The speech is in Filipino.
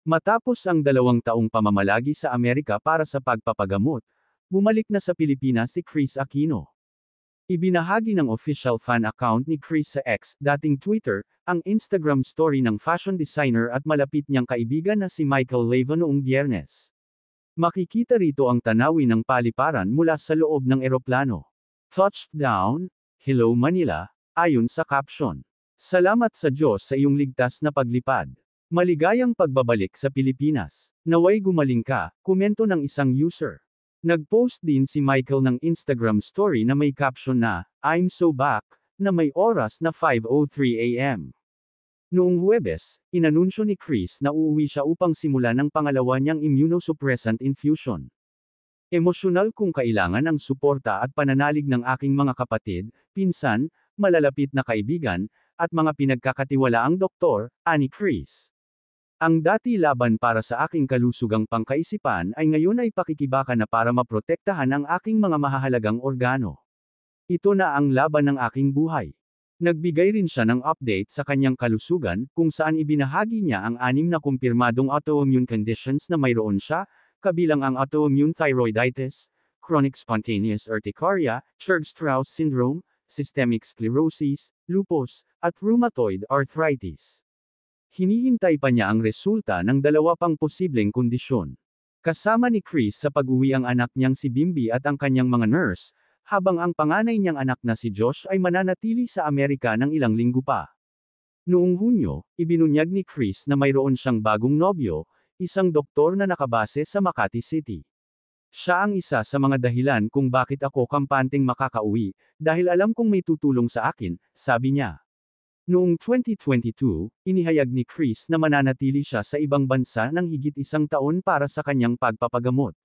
Matapos ang 2 taong pamamalagi sa Amerika para sa pagpapagamot, bumalik na sa Pilipinas si Kris Aquino. Ibinahagi ng official fan account ni Kris sa X, dating Twitter, ang Instagram story ng fashion designer at malapit niyang kaibigan na si Michael Leyva noong Biyernes. Makikita rito ang tanawin ng paliparan mula sa loob ng eroplano. Touchdown, Hello Manila, ayon sa caption. Salamat sa Diyos sa iyong ligtas na paglipad. Maligayang pagbabalik sa Pilipinas. Naway gumaling ka, komento ng isang user. Nag-post din si Michael ng Instagram story na may caption na, I'm so back, na may oras na 5:03 AM. Noong Huwebes, inanunsyo ni Kris na uuwi siya upang simulan ang pangalawa niyang immunosuppressant infusion. Emosyonal kung kailangan ang suporta at pananalig ng aking mga kapatid, pinsan, malalapit na kaibigan, at mga pinagkakatiwalaang doktor, ani Kris. Ang dati laban para sa aking kalusugang pangkaisipan ay ngayon ay pakikibaka na para maprotektahan ang aking mga mahahalagang organo. Ito na ang laban ng aking buhay. Nagbigay rin siya ng update sa kanyang kalusugan, kung saan ibinahagi niya ang 6 na kumpirmadong autoimmune conditions na mayroon siya, kabilang ang autoimmune thyroiditis, chronic spontaneous urticaria, Churg-Strauss syndrome, systemic sclerosis, lupus, at rheumatoid arthritis. Hinihintay pa niya ang resulta ng 2 pang posibleng kondisyon. Kasama ni Kris sa pag-uwi ang anak niyang si Bimbi at ang kanyang mga nurse, habang ang panganay niyang anak na si Josh ay mananatili sa Amerika ng ilang linggo pa. Noong Hunyo, ibinunyag ni Kris na mayroon siyang bagong nobyo, isang doktor na nakabase sa Makati City. Siya ang isa sa mga dahilan kung bakit ako kampanteng makakauwi, dahil alam kong may tutulong sa akin, sabi niya. Noong 2022, inihayag ni Kris na mananatili siya sa ibang bansa ng higit 1 taon para sa kanyang pagpapagamot.